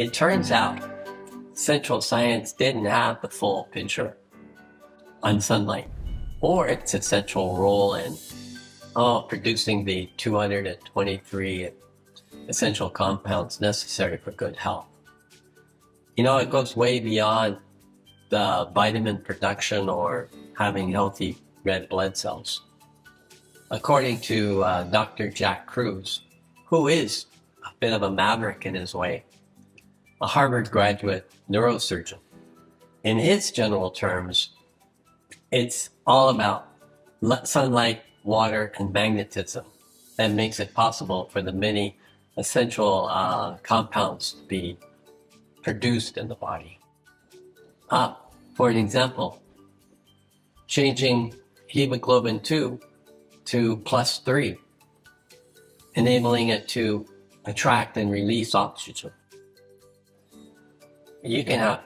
It turns out central science didn't have the full picture on sunlight or its essential role in producing the 223 essential compounds necessary for good health. It goes way beyond the vitamin production or having healthy red blood cells. According to Dr. Jack Kruse, who is a bit of a maverick in his way, a Harvard graduate neurosurgeon, in his general terms, it's all about sunlight, water, and magnetism that makes it possible for the many essential compounds to be produced in the body. For an example, changing hemoglobin 2 to +3, enabling it to attract and release oxygen. You can have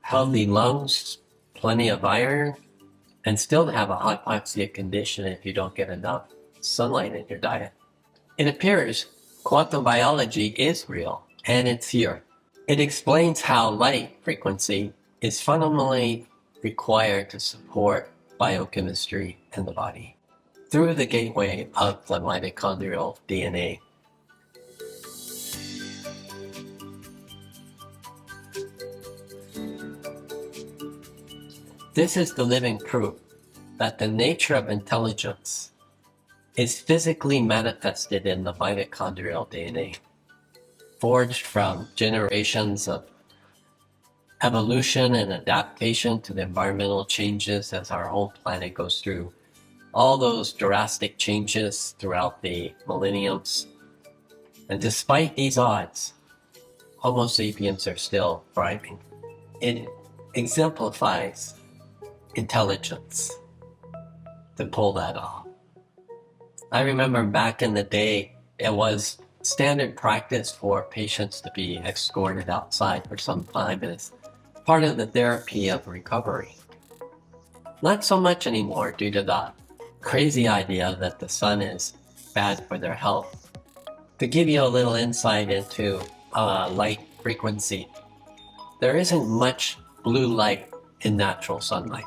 healthy lungs, plenty of iron, and still have a hypoxia condition if you don't get enough sunlight in your diet. It appears quantum biology is real, and it's here. It explains how light frequency is fundamentally required to support biochemistry in the body through the gateway of the mitochondrial DNA. This is the living proof that the nature of intelligence is physically manifested in the mitochondrial DNA, forged from generations of evolution and adaptation to the environmental changes as our whole planet goes through all those drastic changes throughout the millenniums. And despite these odds, Homo sapiens are still thriving. It exemplifies intelligence to pull that off. I remember back in the day, it was standard practice for patients to be escorted outside for some time as part of the therapy of recovery. Not so much anymore due to the crazy idea that the sun is bad for their health. To give you a little insight into light frequency, there isn't much blue light in natural sunlight.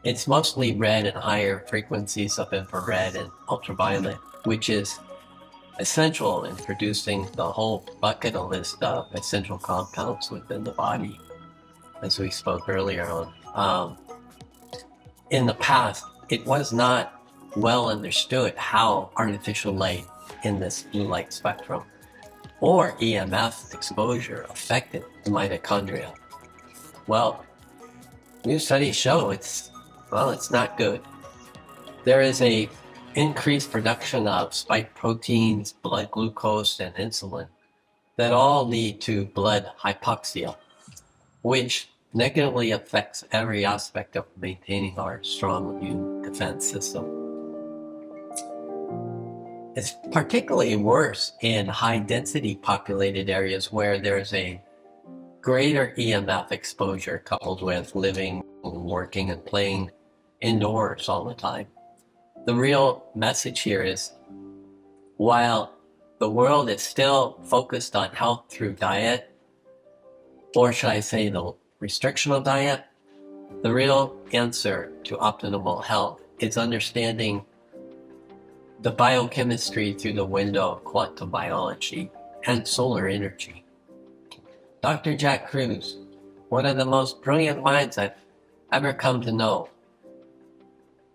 It's mostly red and higher frequencies of infrared and ultraviolet, which is essential in producing the whole bucket list of essential compounds within the body, as we spoke earlier on. In the past, it was not well understood how artificial light in this blue light spectrum or EMF exposure affected the mitochondria. Well, new studies show it's not good. There is a increased production of spike proteins, blood glucose, and insulin that all lead to blood hypoxia, which negatively affects every aspect of maintaining our strong immune defense system. It's particularly worse in high-density populated areas where there's a greater EMF exposure coupled with living, working, and playing indoors all the time. The real message here is, while the world is still focused on health through diet, or should I say the restriction of diet, the real answer to optimal health is understanding the biochemistry through the window of quantum biology and solar energy. Dr. Jack Kruse, one of the most brilliant minds I've ever come to know,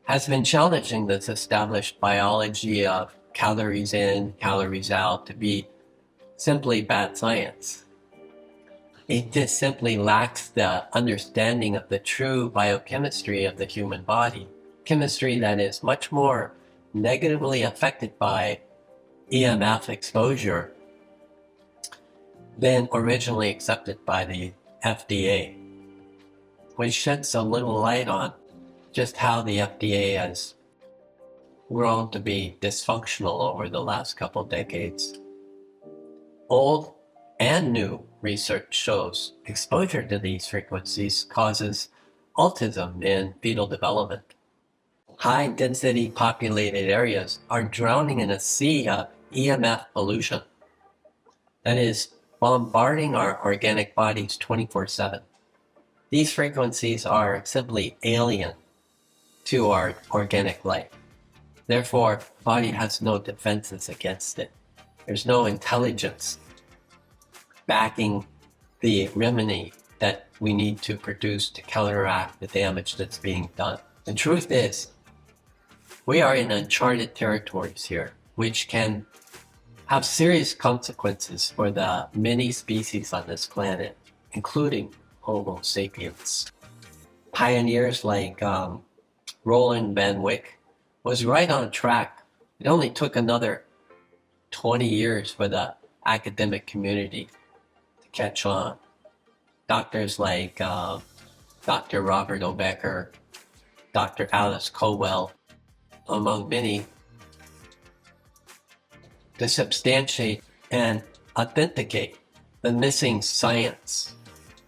has been challenging this established biology of calories in, calories out to be simply bad science. It just simply lacks the understanding of the true biochemistry of the human body, chemistry that is much more negatively affected by EMF exposure than originally accepted by the FDA, which sheds a little light on just how the FDA has grown to be dysfunctional over the last couple decades. Old and new research shows exposure to these frequencies causes autism in fetal development. High-density populated areas are drowning in a sea of EMF pollution that is bombarding our organic bodies 24/7. These frequencies are simply alien to our organic life. Therefore, the body has no defenses against it. There's no intelligence backing the remedy that we need to produce to counteract the damage that's being done. The truth is, we are in uncharted territories here, which can have serious consequences for the many species on this planet, including Homo sapiens. Pioneers like Roland Van Wyck was right on track. It only took another 20 years for the academic community to catch on. Doctors like Dr. Robert O. Becker, Dr. Alice Cowell, among many, to substantiate and authenticate the missing science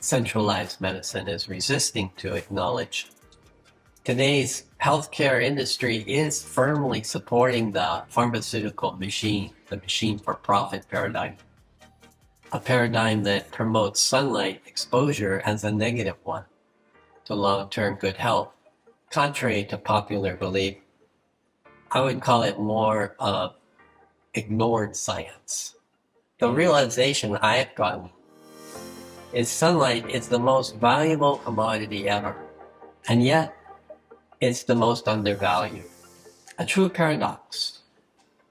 centralized medicine is resisting to acknowledge. Today's healthcare industry is firmly supporting the pharmaceutical machine, the machine for profit paradigm, a paradigm that promotes sunlight exposure as a negative one to long-term good health. Contrary to popular belief, I would call it more ignored science. The realization I have gotten is sunlight is the most valuable commodity ever, and yet it's the most undervalued. A true paradox.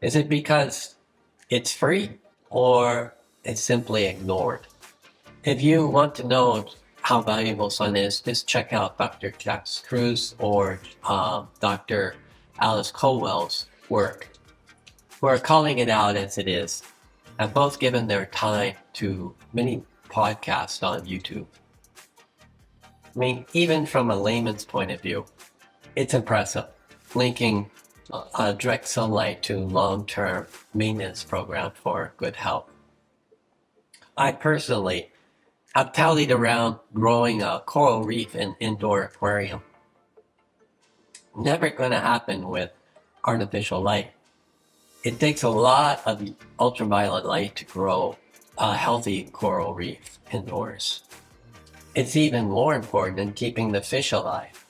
Is it because it's free or it's simply ignored? If you want to know how valuable sun is, just check out Dr. Kruse or Dr. Alice Cowell's work, who are calling it out as it is, have both given their time to many podcasts on YouTube. I mean, even from a layman's point of view, it's impressive, linking direct sunlight to long-term maintenance program for good health. I personally have tallied around growing a coral reef in indoor aquarium. Never going to happen with artificial light. It takes a lot of ultraviolet light to grow a healthy coral reef indoors. It's even more important in keeping the fish alive.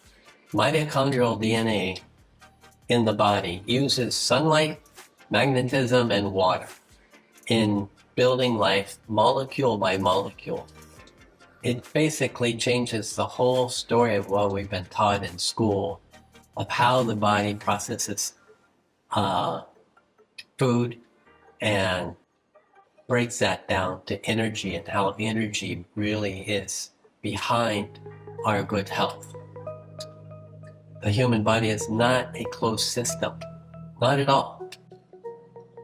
Mitochondrial DNA in the body uses sunlight, magnetism, and water in building life molecule by molecule. It basically changes the whole story of what we've been taught in school of how the body processes food and breaks that down to energy and how energy really is behind our good health. The human body is not a closed system, not at all.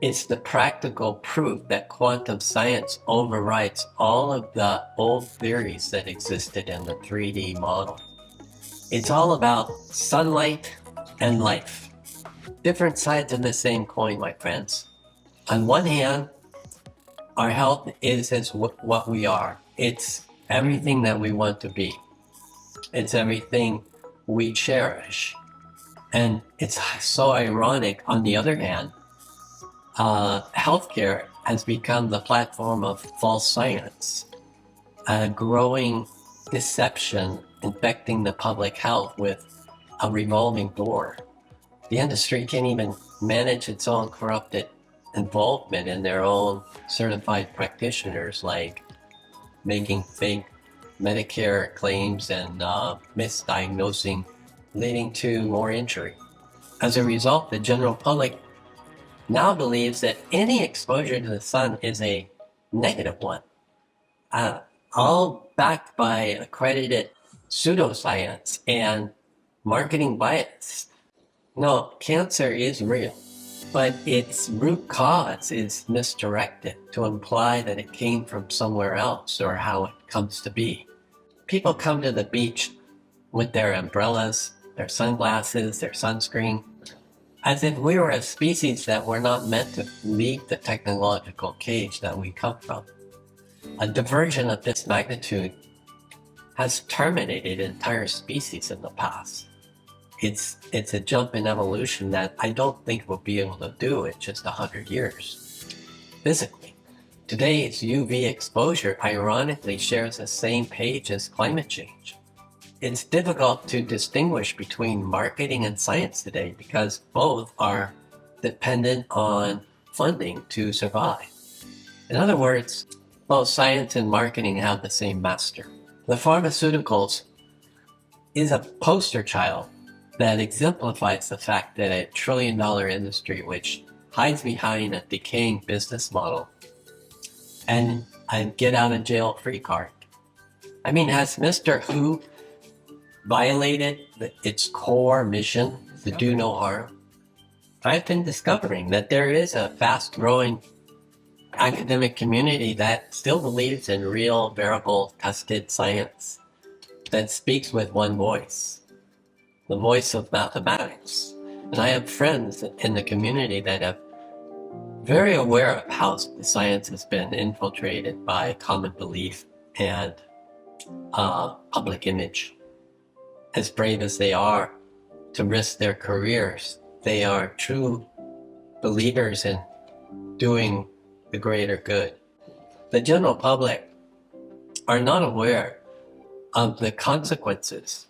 It's the practical proof that quantum science overrides all of the old theories that existed in the 3D model. It's all about sunlight and life. Different sides of the same coin, my friends. On one hand, our health is what we are. It's everything that we want to be. It's everything we cherish. And it's so ironic, on the other hand, healthcare has become the platform of false science, a growing deception infecting the public health with a revolving door. The industry can't even manage its own corrupted involvement in their own certified practitioners, like making fake Medicare claims and misdiagnosing, leading to more injury. As a result, the general public now believes that any exposure to the sun is a negative one, all backed by accredited pseudoscience and marketing bias. No, cancer is real, but its root cause is misdirected to imply that it came from somewhere else or how it comes to be. People come to the beach with their umbrellas, their sunglasses, their sunscreen, as if we were a species that were not meant to leave the technological cage that we come from. A diversion of this magnitude has terminated entire species in the past. It's a jump in evolution that I don't think we'll be able to do in just 100 years, physically. Today's UV exposure ironically shares the same page as climate change. It's difficult to distinguish between marketing and science today because both are dependent on funding to survive. In other words, both science and marketing have the same master. The pharmaceuticals is a poster child that exemplifies the fact that a trillion-dollar industry which hides behind a decaying business model and a get-out-of-jail-free card. I mean, has Mr. Who violated its core mission to do no harm? I've been discovering that there is a fast-growing academic community that still believes in real, variable, tested science that speaks with one voice, the voice of mathematics. And I have friends in the community that are very aware of how the science has been infiltrated by common belief and public image. As brave as they are to risk their careers, they are true believers in doing the greater good. The general public are not aware of the consequences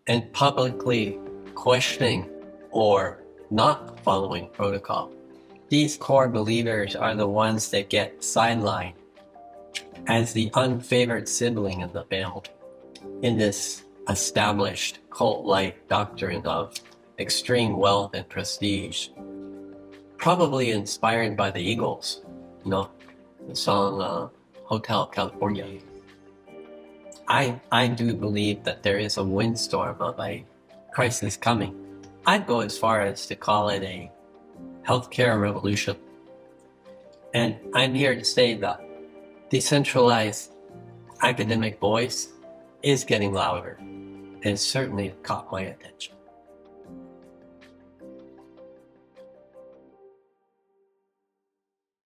and publicly questioning or not following protocol. These core believers are the ones that get sidelined as the unfavored sibling in the family in this established cult-like doctrine of extreme wealth and prestige, probably inspired by the Eagles, the song Hotel California. I do believe that there is a windstorm of a crisis coming. I'd go as far as to call it a healthcare revolution. And I'm here to say that decentralized academic voice is getting louder and certainly caught my attention.